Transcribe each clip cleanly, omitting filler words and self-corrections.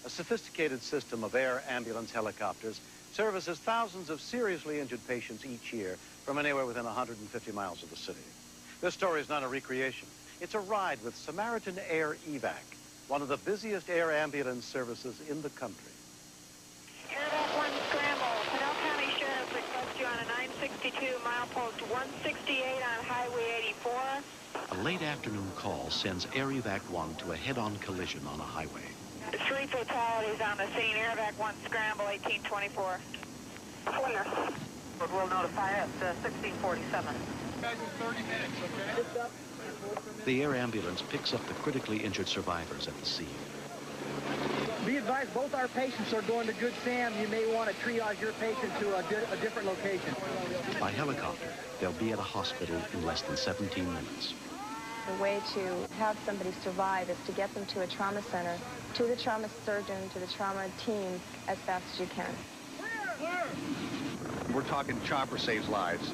A sophisticated system of air ambulance helicopters services thousands of seriously injured patients each year from anywhere within 150 miles of the city. This story is not a recreation. It's a ride with Samaritan Air Evac, one of the busiest air ambulance services in the country. Aerovac 1 scramble. Pinell County Sheriff requests you on a 962 milepost 168 on Highway 84. A late afternoon call sends Aerovac 1 to a head-on collision on a highway. 3 fatalities on the scene. Aerovac 1 scramble 1824. Clear. We'll notify us 1647. Guys, in 30 minutes, okay? The air ambulance picks up the critically injured survivors at the scene. Be advised, both our patients are going to Good Sam. You may want to triage your patient to a different location. By helicopter, they'll be at a hospital in less than 17 minutes. The way to have somebody survive is to get them to a trauma center, to the trauma surgeon, to the trauma team as fast as you can. We're talking chopper saves lives.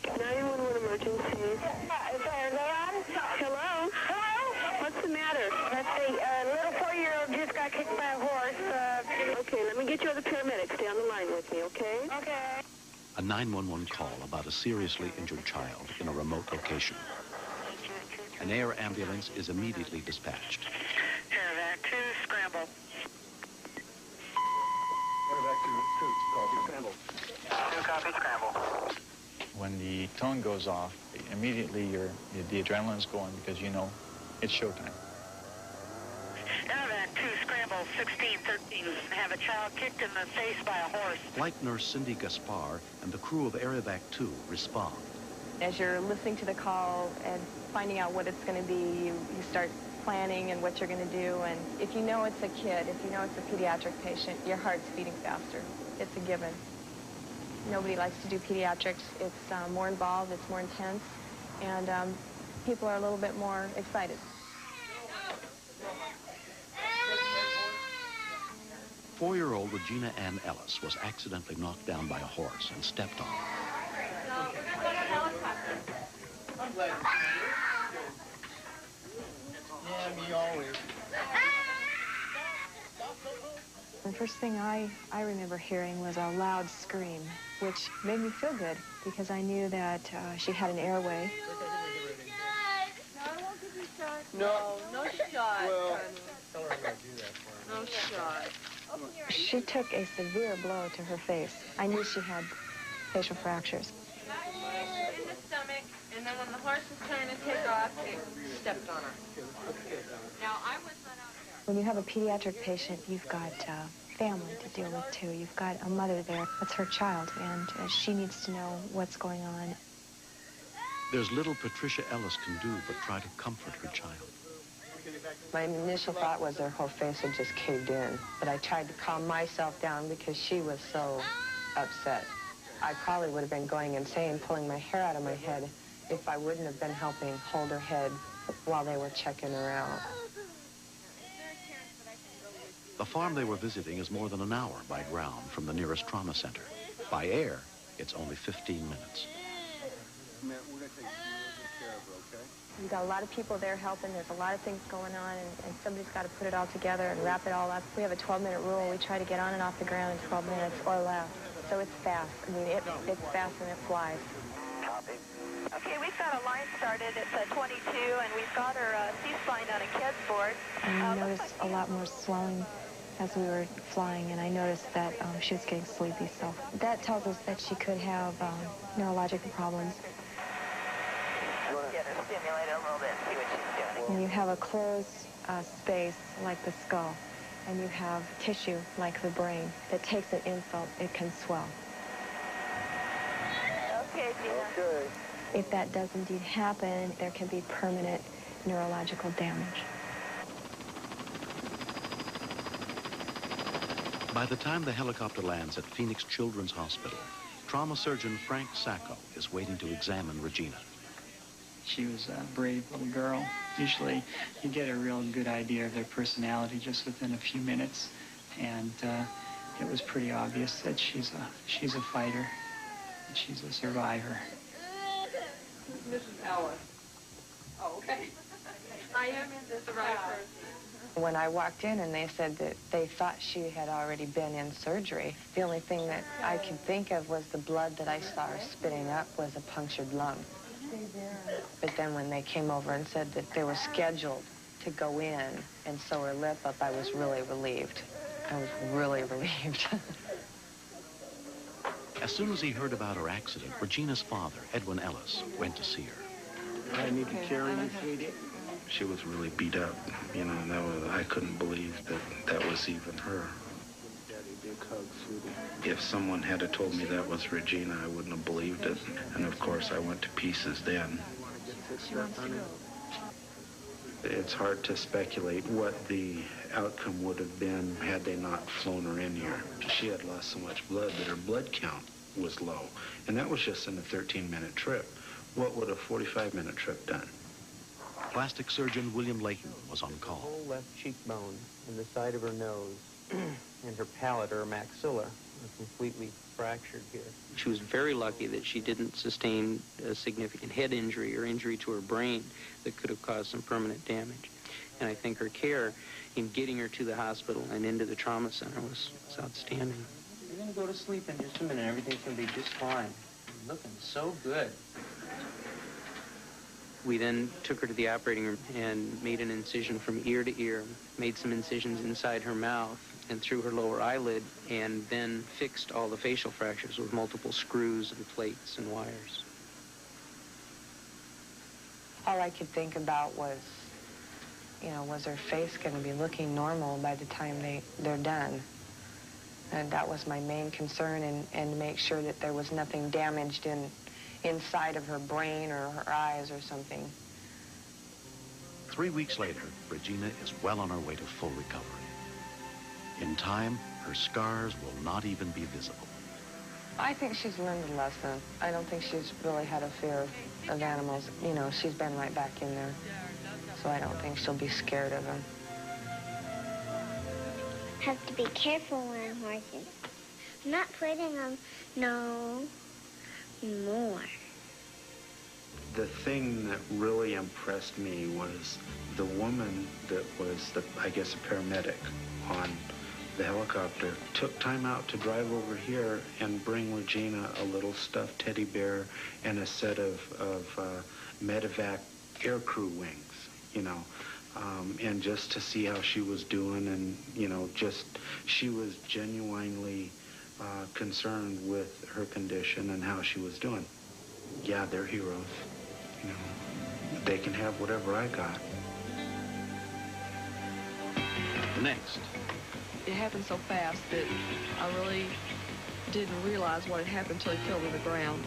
911 emergency. Is they on? Hello? Hello? What's the matter? A little 4-year-old just got kicked by a horse. Okay, let me get you other paramedics. Stay on the line with me, okay? Okay. A 911 call about a seriously injured child in a remote location. An air ambulance is immediately dispatched. Aerovac 2, scramble. Aerovac 2, copy scramble. 2, copy, scramble. When the tone goes off, immediately the adrenaline's going because you know it's showtime. Aerovac 2, scramble 1613. Have a child kicked in the face by a horse. Flight nurse Cindy Gaspar and the crew of Aerovac 2 respond. As you're listening to the call and finding out what it's going to be, you start planning and what you're going to do. And if you know it's a kid, if you know it's a pediatric patient, your heart's beating faster. It's a given. Nobody likes to do pediatrics. It's more involved, it's more intense, and people are a little bit more excited. Four-year-old Regina Ann Ellis was accidentally knocked down by a horse and stepped on. I'm glad to see you. Yeah, me always. The first thing I remember hearing was a loud scream, which made me feel good because I knew that she had an airway. No. No shot. Well, tell her I'm going to do that for her. No shot. She took a severe blow to her face. I knew she had facial fractures. In the stomach, and then when the horse was trying to take off, it stepped on her. Now, I was not out there. When you have a pediatric patient, you've got family to deal with, too. You've got a mother there. That's her child, and she needs to know what's going on. There's little Patricia Ellis can do but try to comfort her child. My initial thought was her whole face had just caved in, but I tried to calm myself down because she was so upset. I probably would have been going insane, pulling my hair out of my head if I wouldn't have been helping hold her head while they were checking her out. The farm they were visiting is more than an hour by ground from the nearest trauma center. By air, it's only 15 minutes. Man, we're going to take good care of her, okay? You've got a lot of people there helping. There's a lot of things going on, and somebody's got to put it all together and wrap it all up. We have a 12-minute rule. We try to get on and off the ground in 12 minutes or less. So it's fast. I mean, it's fast and it flies. Copy. Okay, we've got a line started. It's 22, and we've got her C-spine on a KEDS board. I noticed a lot more swelling as we were flying, and I noticed that she was getting sleepy. So that tells us that she could have neurological problems. Let's get her stimulated a little bit, see what she's doing. When you have a closed space like the skull, and you have tissue like the brain that takes an insult, it can swell. Okay, Gina. Okay. If that does indeed happen, there can be permanent neurological damage. By the time the helicopter lands at Phoenix Children's Hospital, trauma surgeon Frank Sacco is waiting to examine Regina. She was a brave little girl. Usually you get a real good idea of their personality just within a few minutes, and it was pretty obvious that she's a fighter, and she's a survivor. Mrs. Ellis. Oh, okay. I am in this the right person. When I walked in and they said that they thought she had already been in surgery, the only thing that I could think of was the blood that I saw her spitting up was a punctured lung. But then when they came over and said that they were scheduled to go in and sew her lip up, I was really relieved. I was really relieved. As soon as he heard about her accident, Regina's father, Edwin Ellis, went to see her. I need to carry you, sweetie. She was really beat up, you know, and I couldn't believe that that was even her. Daddy, big hug, sweetie. If someone had told me that was Regina, I wouldn't have believed it. And of course, I went to pieces then. It's hard to speculate what the outcome would have been had they not flown her in here. She had lost so much blood that her blood count was low. And that was just in a 13-minute trip. What would a 45-minute trip done? Plastic surgeon William Layton was on call. The whole left cheekbone and the side of her nose and her palate or maxilla are completely fractured here. She was very lucky that she didn't sustain a significant head injury or injury to her brain that could have caused some permanent damage. And I think her care in getting her to the hospital and into the trauma center was outstanding. You're going to go to sleep in just a minute. Everything's going to be just fine. You're looking so good. We then took her to the operating room and made an incision from ear to ear, made some incisions inside her mouth and through her lower eyelid, and then fixed all the facial fractures with multiple screws and plates and wires. All I could think about was, you know, was her face going to be looking normal by the time they're done? And that was my main concern, and to make sure that there was nothing damaged inside of her brain or her eyes or something. 3 weeks later, Regina is well on her way to full recovery. In time, her scars will not even be visible. I think she's learned a lesson. I don't think she's really had a fear of animals. You know, she's been right back in there. So I don't think she'll be scared of them. Have to be careful on horses. I'm not putting them no more. The thing that really impressed me was the woman that was, I guess, a paramedic on the helicopter took time out to drive over here and bring Regina a little stuffed teddy bear and a set of medevac aircrew wings, you know, and just to see how she was doing, and, you know, just, she was genuinely concerned with her condition and how she was doing. Yeah, they're heroes, you know. They can have whatever I got. Next. It happened so fast that I really didn't realize what had happened until he fell to the ground.